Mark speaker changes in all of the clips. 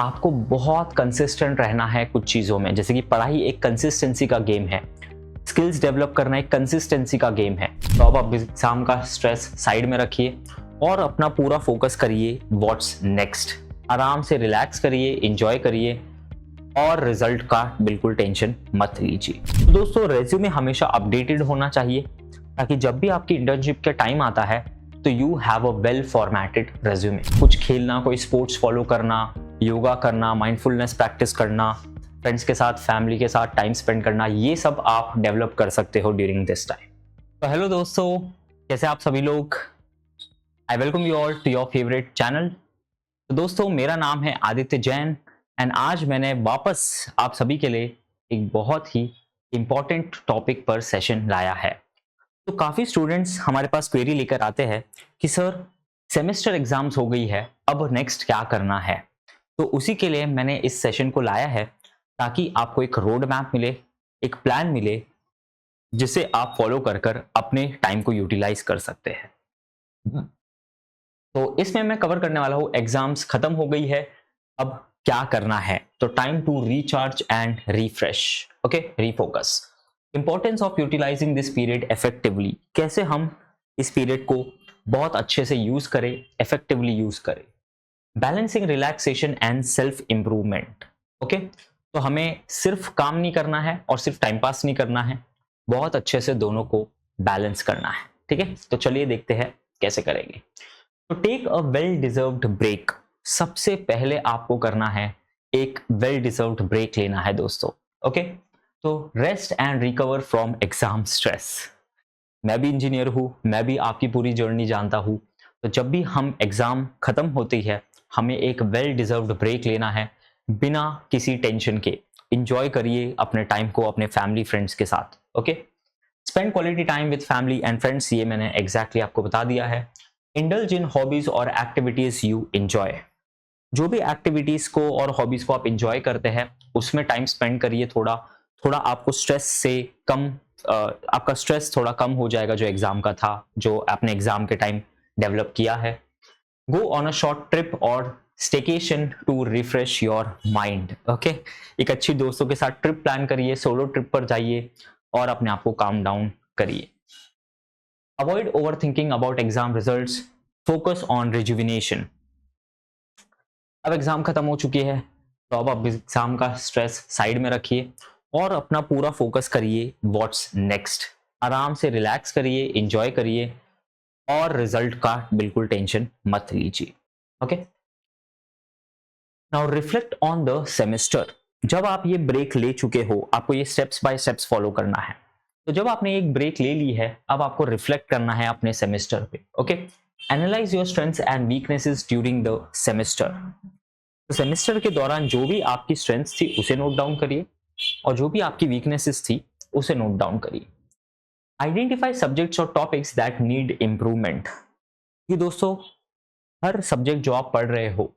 Speaker 1: आपको बहुत कंसिस्टेंट रहना है कुछ चीज़ों में, जैसे कि पढ़ाई एक कंसिस्टेंसी का गेम है, स्किल्स डेवलप करना एक कंसिस्टेंसी का गेम है। तो अब आप एग्जाम का स्ट्रेस साइड में रखिए और अपना पूरा फोकस करिए व्हाट्स नेक्स्ट। आराम से रिलैक्स करिए, एंजॉय करिए और रिजल्ट का बिल्कुल टेंशन मत लीजिए। तो दोस्तों, रेज्यूमे हमेशा अपडेटेड होना चाहिए ताकि जब भी आपकी इंटर्नशिप का टाइम आता है तो you have a well formatted resume. कुछ खेलना, कोई स्पोर्ट्स फॉलो करना, योगा करना, माइंडफुलनेस प्रैक्टिस करना, फ्रेंड्स के साथ, फैमिली के साथ टाइम स्पेंड करना, ये सब आप डेवलप कर सकते हो ड्यूरिंग दिस टाइम। तो हेलो दोस्तों, कैसे आप सभी लोग? I welcome you all to your favourite channel. तो दोस्तों, मेरा नाम है आदित्य जैन एंड आज मैंने वापस आप सभी के लिए एक बहुत ही इंपॉर्टेंट टॉपिक पर सेशन लाया है। तो काफ़ी स्टूडेंट्स हमारे पास क्वेरी लेकर आते हैं कि सर, सेमेस्टर एग्जाम्स हो गई है, अब नेक्स्ट क्या करना है। तो उसी के लिए मैंने इस सेशन को लाया है ताकि आपको एक रोड मैप मिले, एक प्लान मिले जिसे आप फॉलो कर कर अपने टाइम को यूटिलाइज कर सकते हैं। तो इसमें मैं कवर करने वाला हूँ एग्जाम्स खत्म हो गई है, अब क्या करना है। तो time to recharge and refresh, okay, refocus. Importance of utilising this period effectively, कैसे हम इस पीरियड को बहुत अच्छे से यूज करें, इफेक्टिवली यूज करें। Balancing relaxation and self improvement, okay. तो हमें सिर्फ काम नहीं करना है और सिर्फ टाइम पास नहीं करना है, बहुत अच्छे से दोनों को बैलेंस करना है, ठीक है। तो चलिए देखते हैं कैसे करेंगे। तो take a well deserved break. सबसे पहले आपको करना है एक वेल डिजर्व्ड ब्रेक लेना है दोस्तों, ओके। तो rest and recover from exam stress. मैं भी इंजीनियर हूं, मैं भी आपकी पूरी जर्नी जानता हूं। तो जब भी हम एग्जाम खत्म होती है, हमें एक वेल डिजर्व्ड ब्रेक लेना है बिना किसी टेंशन के। इंजॉय करिए अपने टाइम को अपने फैमिली फ्रेंड्स के साथ, okay. Spend quality time with family and friends, ये मैंने एग्जैक्टली आपको बता दिया है। इंडल्ज इन हॉबीज और एक्टिविटीज यू एंजॉय। जो भी एक्टिविटीज को और हॉबीज को आप इंजॉय करते हैं उसमें टाइम स्पेंड करिए। थोड़ा थोड़ा आपको स्ट्रेस से कम, आपका स्ट्रेस थोड़ा कम हो जाएगा जो एग्जाम का था, जो आपने एग्जाम के टाइम डेवलप किया है। Go on a short trip or staycation to refresh your mind, okay. एक अच्छी दोस्तों के साथ ट्रिप प्लान करिए, सोलो ट्रिप पर जाइए और अपने आप को काम डाउन करिए। Avoid over thinking about exam results, focus on rejuvenation. अब एग्जाम खत्म हो चुकी है तो अब आप एग्जाम का स्ट्रेस साइड में रखिए और अपना पूरा फोकस करिए व्हाट्स नेक्स्ट। आराम से रिलैक्स करिए, एंजॉय करिए और रिजल्ट का बिल्कुल टेंशन मत लीजिए, okay. Now reflect on the semester. जब आप ये ब्रेक ले चुके हो, आपको ये स्टेप्स बाय स्टेप्स फॉलो करना है। तो जब आपने एक ब्रेक ले ली है, अब आपको रिफ्लेक्ट करना है अपने सेमेस्टर पे, okay. Analyse your strengths and weaknesses during the semester. तो सेमेस्टर के दौरान जो भी आपकी स्ट्रेंथ्स थी उसे नोट डाउन करिए और जो भी आपकी वीकनेसेस थी उसे नोट डाउन करिए। आइडेंटिफाई सब्जेक्ट्स और टॉपिक्स दैट नीड इंप्रूवमेंट। कि दोस्तों, हर सब्जेक्ट जो आप पढ़ रहे हो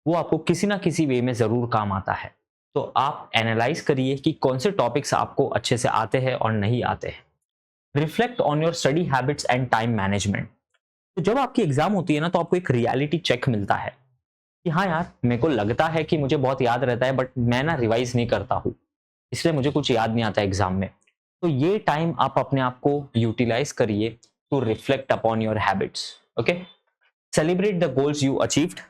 Speaker 1: वो आपको किसी ना किसी वे में जरूर काम आता है। तो आप एनालाइज करिए कि कौन से टॉपिक्स आपको अच्छे से आते हैं और नहीं आते हैं। Reflect on your study habits and time management. तो जब आपकी एग्जाम होती है ना, तो आपको एक रियलिटी चेक मिलता है कि हाँ यार, मेरे को लगता है कि मुझे बहुत याद रहता है बट मैं ना रिवाइज नहीं करता हूँ, इसलिए मुझे कुछ याद नहीं आता एग्जाम में। तो ये टाइम आप अपने आप को यूटिलाइज करिए to reflect upon your habits, okay. Celebrate the goals you achieved.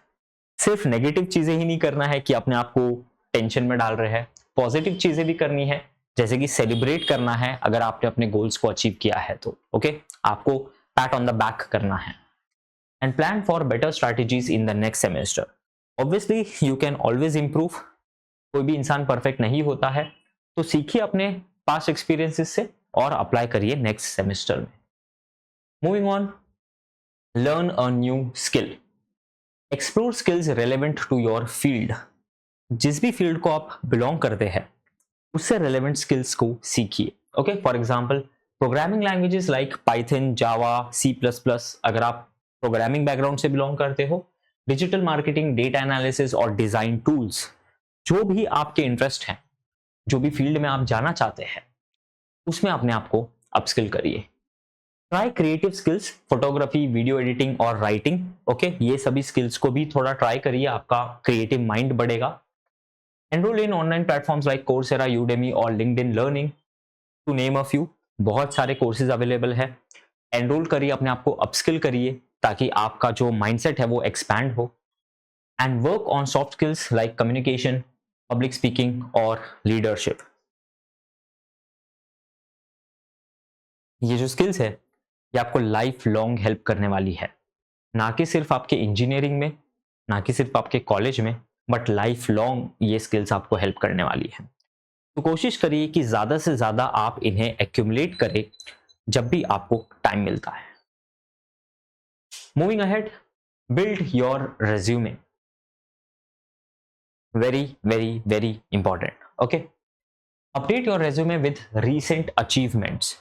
Speaker 1: सिर्फ नेगेटिव चीजें ही नहीं करना है कि अपने आप को टेंशन में डाल रहे हैं, पॉजिटिव चीजें भी करनी है, जैसे कि सेलिब्रेट करना है अगर आपने अपने गोल्स को अचीव किया है तो, ओके। आपको पैट ऑन द बैक करना है। And plan for better strategies in the next semester. Obviously you can always improve, कोई भी इंसान परफेक्ट नहीं होता है, तो सीखिए अपने पास्ट एक्सपीरियंसेस से और अप्लाई करिए नेक्स्ट सेमेस्टर में। Moving on, learn a new skill. Explore skills relevant to your field. जिस भी फील्ड को आप बिलोंग करते हैं उससे रेलेवेंट स्किल्स को सीखिए, okay. For example, programming languages like Python, Java, C plus plus, अगर आप प्रोग्रामिंग बैकग्राउंड से बिलोंग करते हो, डिजिटल मार्केटिंग, डेटा एनालिसिस और डिजाइन टूल्स, जो भी आपके इंटरेस्ट हैं, जो भी फील्ड में आप जाना चाहते हैं, उसमें अपने आप को अपस्किल करिए। Try creative skills, photography, video editing और राइटिंग। ओके, ये सभी स्किल्स को भी थोड़ा ट्राई करिए, आपका क्रिएटिव माइंड बढ़ेगा। Enrol in online platforms like Coursera, Udemy और LinkedIn learning, to name a few. बहुत सारे कोर्सेज अवेलेबल है। एनरोल करिए, अपने आप को अपस्किल करिए ताकि आपका जो माइंडसेट है वो एक्सपैंड हो। And work on soft skills like communication, public speaking और लीडरशिप। ये जो स्किल्स है ये आपको लाइफ लॉन्ग हेल्प करने वाली है, ना कि सिर्फ आपके इंजीनियरिंग में, ना कि सिर्फ आपके कॉलेज में, बट लाइफ लॉन्ग ये स्किल्स आपको हेल्प करने वाली है। तो कोशिश करिए कि ज्यादा से ज्यादा आप इन्हें एक्यूमुलेट करें जब भी आपको टाइम मिलता है। Moving ahead, build your resume. Very very very important. Okay, update your resume with recent achievements.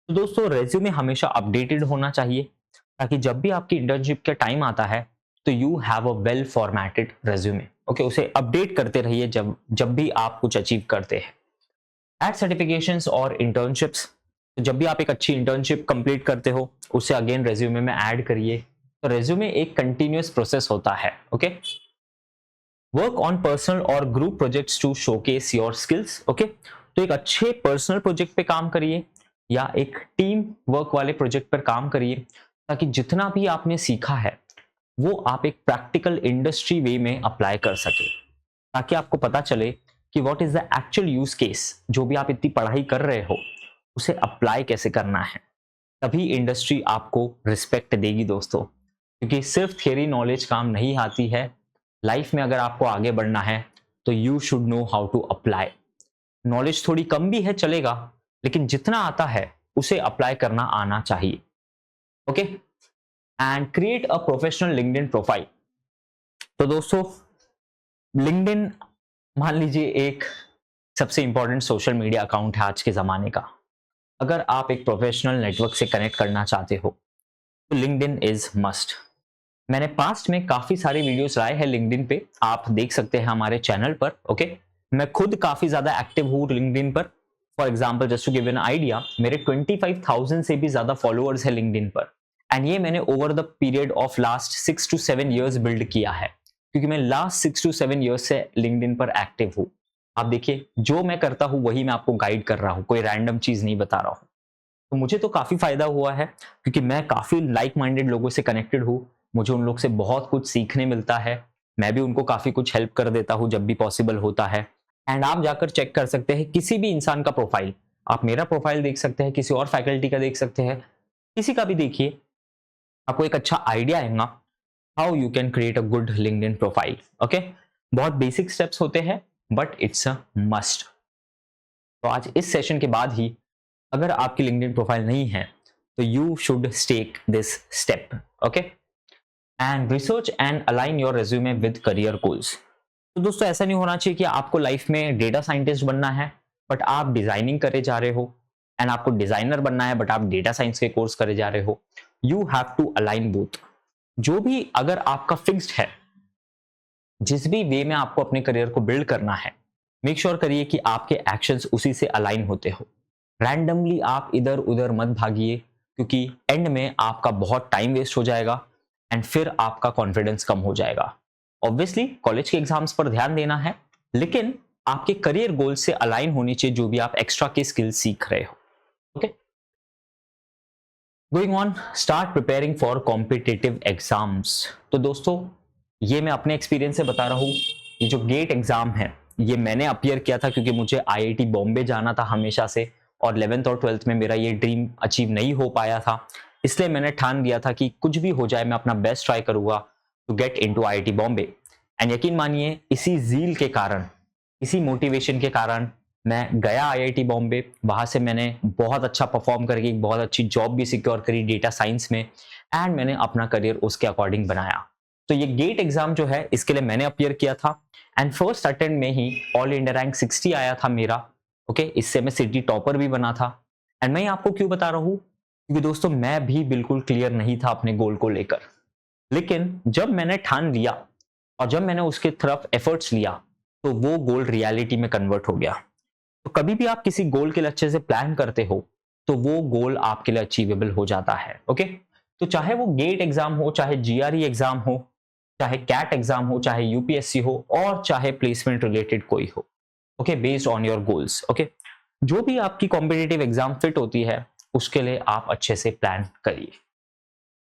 Speaker 1: तो दोस्तों रेज्यूमे हमेशा अपडेटेड होना चाहिए ताकि जब भी आपकी इंटर्नशिप का टाइम आता है तो you have a well formatted resume. Okay, उसे अपडेट करते रहिए जब जब भी आप कुछ अचीव करते हैं। एड सर्टिफिकेशंस और इंटर्नशिप्स। तो जब भी आप एक अच्छी इंटर्नशिप कंप्लीट करते हो उसे अगेन रेज्यूमे में ऐड करिए। तो रेज्यूमे एक कंटिन्यूअस प्रोसेस होता है। ओके, वर्क ऑन पर्सनल और group projects to showcase your skills. Okay, तो एक अच्छे पर्सनल प्रोजेक्ट पे काम करिए या एक टीम वर्क वाले प्रोजेक्ट पर काम करिए ताकि जितना भी आपने सीखा है वो आप एक प्रैक्टिकल इंडस्ट्री वे में अप्लाई कर सके, ताकि आपको पता चले कि what is the actual use case. जो भी आप इतनी पढ़ाई कर रहे हो उसे अप्लाई कैसे करना है, तभी इंडस्ट्री आपको रिस्पेक्ट देगी दोस्तों। क्योंकि सिर्फ थियरी नॉलेज काम नहीं आती है, लाइफ में अगर आपको आगे बढ़ना है तो you should know how to apply. Knowledge थोड़ी कम भी है चलेगा, लेकिन जितना आता है उसे अप्लाई करना आना चाहिए। Okay, and create a professional LinkedIn profile. तो दोस्तों लिंक्डइन मान लीजिए एक सबसे इंपॉर्टेंट सोशल मीडिया अकाउंट है आज के जमाने का। अगर आप एक प्रोफेशनल नेटवर्क से कनेक्ट करना चाहते हो तो लिंक्डइन इज मस्ट। मैंने पास्ट में काफी सारे वीडियोस लाए हैं लिंक्डइन पे, आप देख सकते हैं हमारे चैनल पर। ओके, मैं खुद काफी ज्यादा एक्टिव हूँ लिंक्डइन पर। For example just to give an idea, मेरे 25,000 से भी ज्यादा फॉलोअर्स है लिंक्डइन पर। एंड ये मैंने over the period of last 6 to 7 years build किया है, क्योंकि मैं लास्ट 6 to 7 ईयर्स से लिंक्डइन पर एक्टिव हूँ। आप देखिए जो मैं करता हूँ वही मैं आपको गाइड कर रहा हूँ, कोई रैंडम चीज नहीं बता रहा हूँ। तो मुझे तो काफी फायदा हुआ है क्योंकि मैं काफी लाइक माइंडेड लोगों से कनेक्टेड हूँ। मुझे उन लोग से बहुत कुछ सीखने मिलता है, मैं भी उनको काफी कुछ हेल्प कर देता हूँ जब भी पॉसिबल होता है। एंड आप जाकर चेक कर सकते हैं किसी भी इंसान का प्रोफाइल, आप मेरा प्रोफाइल देख सकते हैं, किसी और फैकल्टी का देख सकते हैं, किसी का भी देखिए, आपको एक अच्छा आइडिया आएगा how you can create a good LinkedIn profile. Okay, बहुत बेसिक स्टेप्स होते हैं बट इट्स अ मस्ट। तो आज इस सेशन के बाद ही अगर आपकी लिंक्डइन प्रोफाइल नहीं है तो you should take this step. Okay, and research and align your resume with career goals. तो दोस्तों ऐसा नहीं होना चाहिए कि आपको लाइफ में डेटा साइंटिस्ट बनना है बट आप डिजाइनिंग करे जा रहे हो, एंड आपको डिजाइनर बनना है बट आप डेटा साइंस के कोर्स करे जा रहे हो। You have to align both. जो भी अगर आपका फिक्स्ड है, जिस भी वे में आपको अपने करियर को बिल्ड करना है, मेक श्योर करिए कि आपके एक्शंस उसी से अलाइन होते हो। रैंडमली आप इधर उधर मत भागिए, क्योंकि एंड में आपका बहुत टाइम वेस्ट हो जाएगा एंड फिर आपका कॉन्फिडेंस कम हो जाएगा। ऑब्वियसली कॉलेज के एग्जाम्स पर ध्यान देना है, लेकिन आपके करियर गोल से अलाइन होनी चाहिए जो भी आप एक्स्ट्रा के स्किल सीख रहे हो। Okay, going on, start preparing for competitive exams. तो दोस्तों ये मैं अपने एक्सपीरियंस से बता रहा हूँ, ये जो गेट एग्जाम है ये मैंने अपियर किया था क्योंकि मुझे आईआईटी बॉम्बे जाना था हमेशा से, और 11th और 12th में मेरा ये ड्रीम अचीव नहीं हो पाया था। इसलिए मैंने ठान लिया था कि कुछ भी हो जाए मैं अपना बेस्ट ट्राई करूंगा to get into IIT Bombay. And यकीन मानिए इसी जील के कारण, इसी मोटिवेशन के कारण मैं गया आईआईटी बॉम्बे। वहां से मैंने बहुत अच्छा परफॉर्म करके एक बहुत अच्छी जॉब भी सिक्योर करी डेटा साइंस में, एंड मैंने अपना करियर उसके अकॉर्डिंग बनाया। तो ये गेट एग्जाम जो है इसके लिए मैंने अपियर किया था, एंड फर्स्ट अटेम्प्ट में ही ऑल इंडिया रैंक 60 आया था मेरा। ओके, इससे मैं सिटी टॉपर भी बना था। एंड मैं आपको क्यों बता रहा हूँ, क्योंकि दोस्तों मैं भी बिल्कुल क्लियर नहीं था अपने गोल को लेकर, लेकिन जब मैंने ठान लिया और जब मैंने उसके तरफ एफर्ट्स लिया तो वो गोल रियलिटी में कन्वर्ट हो गया। तो कभी भी आप किसी गोल के लक्ष्य से प्लान करते हो तो वो गोल आपके लिए अचीवेबल हो जाता है। ओके, तो चाहे वो गेट एग्जाम हो, चाहे जीआरई एग्जाम हो, चाहे कैट एग्जाम हो, चाहे यूपीएससी हो, और चाहे प्लेसमेंट रिलेटेड कोई हो, okay, based on your goals. Okay, जो भी आपकी कॉम्पिटिटिव एग्जाम फिट होती है उसके लिए आप अच्छे से प्लान करिए।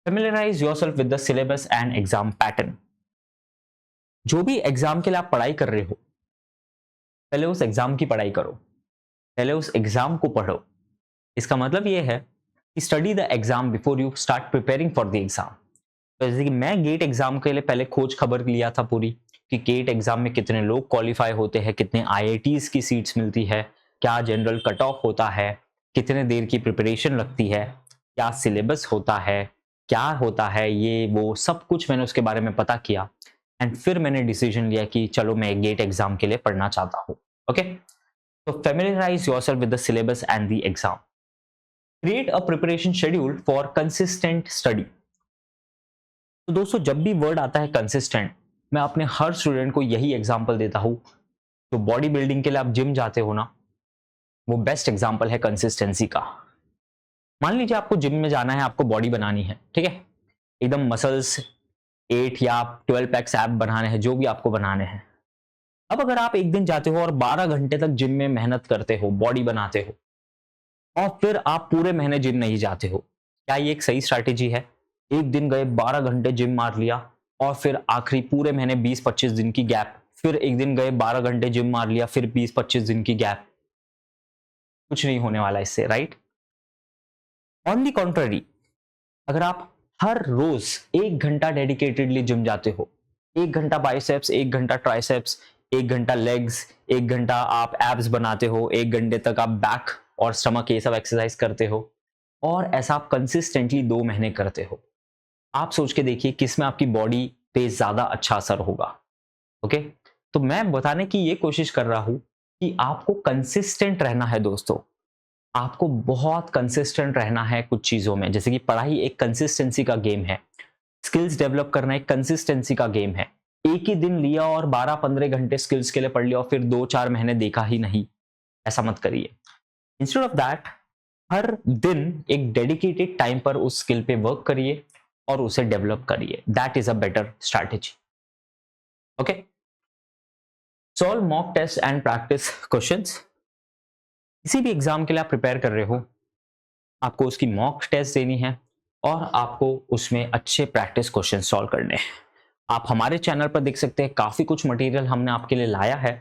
Speaker 1: Familiarise yourself with the syllabus and exam pattern. जो भी एग्जाम के लिए आप पढ़ाई कर रहे हो, पहले उस एग्जाम की पढ़ाई करो, पहले उस एग्जाम को पढ़ो। इसका मतलब ये है कि study the exam before you start preparing for the exam. तो जैसे कि मैं गेट एग्जाम के लिए पहले खोज खबर लिया था पूरी, कि गेट एग्जाम में कितने लोग क्वालिफाई होते हैं, कितने आईआईटीज की सीट्स मिलती है, क्या जनरल कट ऑफ होता है, कितने देर की प्रिपरेशन लगती है, क्या सिलेबस होता है, क्या होता है, ये वो सब कुछ मैंने उसके बारे में पता किया। एंड फिर मैंने डिसीजन लिया कि चलो मैं गेट एग्जाम के लिए पढ़ना चाहता हूँ। ओके, तो familiarise yourself with the syllabus and the exam. Create a preparation schedule for consistent study. तो दोस्तों, जब भी वर्ड आता है कंसिस्टेंट, मैं अपने हर स्टूडेंट को यही एग्जांपल देता हूं। तो बॉडी बिल्डिंग के लिए आप जिम जाते हो ना, वो बेस्ट एग्जांपल है कंसिस्टेंसी का। मान लीजिए आपको जिम में जाना है, आपको बॉडी बनानी है, ठीक है, एकदम मसल्स 8 या 12 पैक्स ऐप बनाने हैं, जो भी आपको बनाने हैं। अब अगर आप एक दिन जाते हो और 12 घंटे तक जिम में मेहनत करते हो, बॉडी बनाते हो, और फिर आप पूरे महीने जिम नहीं जाते हो, क्या ये एक सही स्ट्रैटेजी है? एक दिन गए 12 घंटे जिम मार लिया, और फिर आखिरी पूरे महीने 20-25 दिन की गैप, फिर एक दिन गए 12 घंटे जिम मार लिया, फिर 20-25 दिन की गैप, कुछ नहीं होने वाला इससे, राइट? ऑन दी कॉन्ट्ररी, अगर आप हर रोज 1 घंटा डेडिकेटेडली जिम जाते हो, 1 घंटा बाइसेप्स, 1 घंटा ट्राइसेप्स, 1 घंटा लेग्स, 1 घंटा आप एब्स बनाते हो, 1 घंटे तक आप बैक और स्टमक ये सब एक्सरसाइज करते हो, और ऐसा आप कंसिस्टेंटली 2 महीने करते हो, आप सोच के देखिए किसमें आपकी बॉडी पे ज्यादा अच्छा असर होगा। ओके, तो मैं बताने की ये कोशिश कर रहा हूं कि आपको कंसिस्टेंट रहना है दोस्तों। आपको बहुत कंसिस्टेंट रहना है कुछ चीजों में, जैसे कि पढ़ाई एक कंसिस्टेंसी का गेम है, स्किल्स डेवलप करना एक कंसिस्टेंसी का गेम है। एक ही दिन लिया और 12-15 घंटे स्किल्स के लिए पढ़ लिया और फिर 2-4 महीने देखा ही नहीं, ऐसा मत करिए। इंस्टेड ऑफ दैट, हर दिन एक डेडिकेटेड टाइम पर उस स्किल पे वर्क करिए और उसे डेवलप करिए। That is a better strategy. Okay, solve mock test and practice questions. किसी भी एग्जाम के लिए आप प्रिपेयर कर रहे हो, आपको उसकी मॉक टेस्ट देनी है और आपको उसमें अच्छे प्रैक्टिस क्वेश्चन सॉल्व करने हैं। आप हमारे चैनल पर देख सकते हैं, काफी कुछ मटेरियल हमने आपके लिए लाया है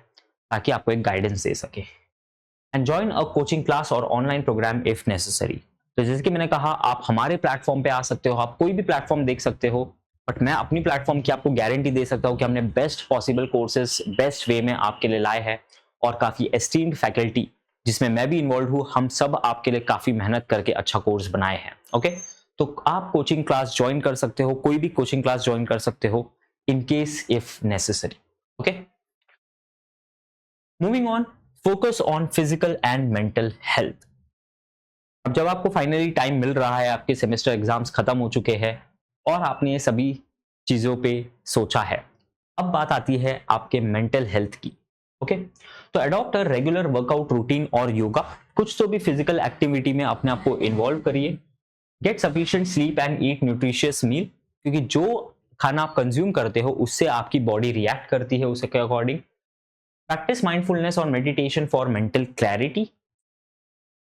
Speaker 1: ताकि आपको एक गाइडेंस दे सके। And join a coaching class और ऑनलाइन प्रोग्राम इफ नेसेसरी। तो जैसे कि मैंने कहा, आप हमारे प्लेटफॉर्म पे आ सकते हो, आप कोई भी प्लेटफॉर्म देख सकते हो, बट मैं अपनी प्लेटफॉर्म की आपको गारंटी दे सकता हूं कि हमने best possible courses best way में आपके लिए लाए हैं, और काफी एस्टीम्ड फैकल्टी जिसमें मैं भी इन्वॉल्व हूं, हम सब आपके लिए काफी मेहनत करके अच्छा कोर्स बनाए हैं। ओके, तो आप कोचिंग क्लास ज्वाइन कर सकते हो, कोई भी कोचिंग क्लास ज्वाइन कर सकते हो in case if necessary. Okay, moving on, focus on physical and mental health. अब जब आपको फाइनली टाइम मिल रहा है, आपके सेमेस्टर एग्जाम्स खत्म हो चुके हैं और आपने ये सभी चीजों पे सोचा है, अब बात आती है आपके मेंटल हेल्थ की। ओके, तो adopt a regular workout routine और योगा, कुछ तो भी फिजिकल एक्टिविटी में अपने आप को इन्वॉल्व करिए। Get sufficient sleep and eat nutritious meal, क्योंकि जो खाना आप कंज्यूम करते हो उससे आपकी बॉडी रिएक्ट करती है उसके अकॉर्डिंग। प्रैक्टिस माइंडफुलनेस और meditation for mental clarity.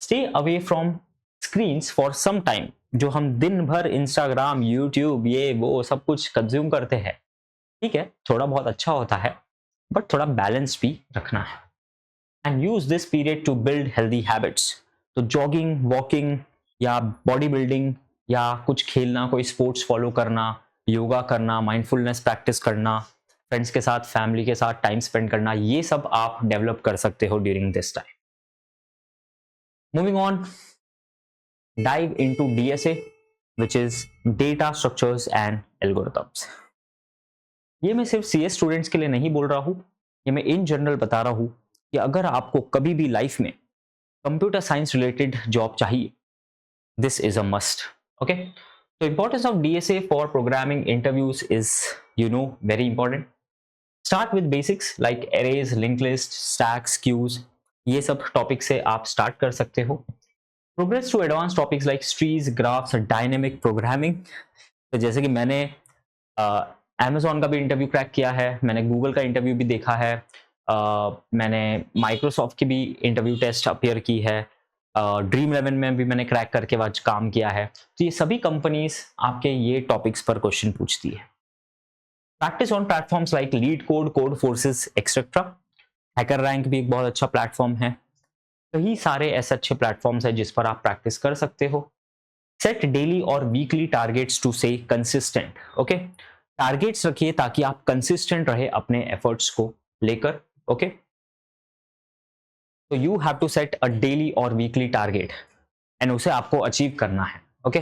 Speaker 1: Stay away from screens for some time. जो हम दिन भर इंस्टाग्राम, यूट्यूब, ये वो सब कुछ कंज्यूम करते हैं, ठीक है, थोड़ा बहुत अच्छा होता है, बट थोड़ा बैलेंस भी रखना है। And use this period to build healthy habits. तो जॉगिंग, वॉकिंग, या बॉडी बिल्डिंग, या कुछ खेलना, कोई स्पोर्ट्स फॉलो करना, योगा करना, माइंडफुलनेस प्रैक्टिस करना, फ्रेंड्स के साथ, फैमिली के साथ टाइम स्पेंड करना, ये सब आप डेवलप कर सकते हो during this time. Moving on, dive into DSA, which is Data Structures and Algorithms. ये मैं सिर्फ CS स्टूडेंट्स के लिए नहीं बोल रहा हूँ, ये मैं इन जनरल बता रहा हूँ कि अगर आपको कभी भी लाइफ में कंप्यूटर साइंस रिलेटेड जॉब चाहिए, this is a must. Okay, तो importance of DSA for programming interviews is very important. Start with basics like arrays, link list, stacks, queues, ये सब टॉपिक से आप स्टार्ट कर सकते हो। Progress to advance topics like trees, graphs, dynamic programming. तो जैसे कि मैंने अमेजोन का भी इंटरव्यू क्रैक किया है, मैंने गूगल का इंटरव्यू भी देखा है, मैंने माइक्रोसॉफ्ट की भी इंटरव्यू टेस्ट अपीयर की है, ड्रीम 11 में भी मैंने क्रैक करके आज काम किया है। तो ये सभी कंपनीज आपके ये टॉपिक्स पर क्वेश्चन पूछती है। Practice on platforms like leet code, code forces etcetera. Hacker rank भी एक बहुत अच्छा प्लेटफॉर्म है। कई सारे ऐसे अच्छे प्लेटफॉर्म्स हैं जिस पर आप प्रैक्टिस कर सकते हो। सेट डेली और वीकली टारगेट्स टू से कंसिस्टेंट। ओके, टारगेट्स रखिए ताकि आप कंसिस्टेंट रहे अपने एफर्ट्स को लेकर। ओके, तो you have to set a daily और वीकली टारगेट एंड उसे आपको अचीव करना है। ओके,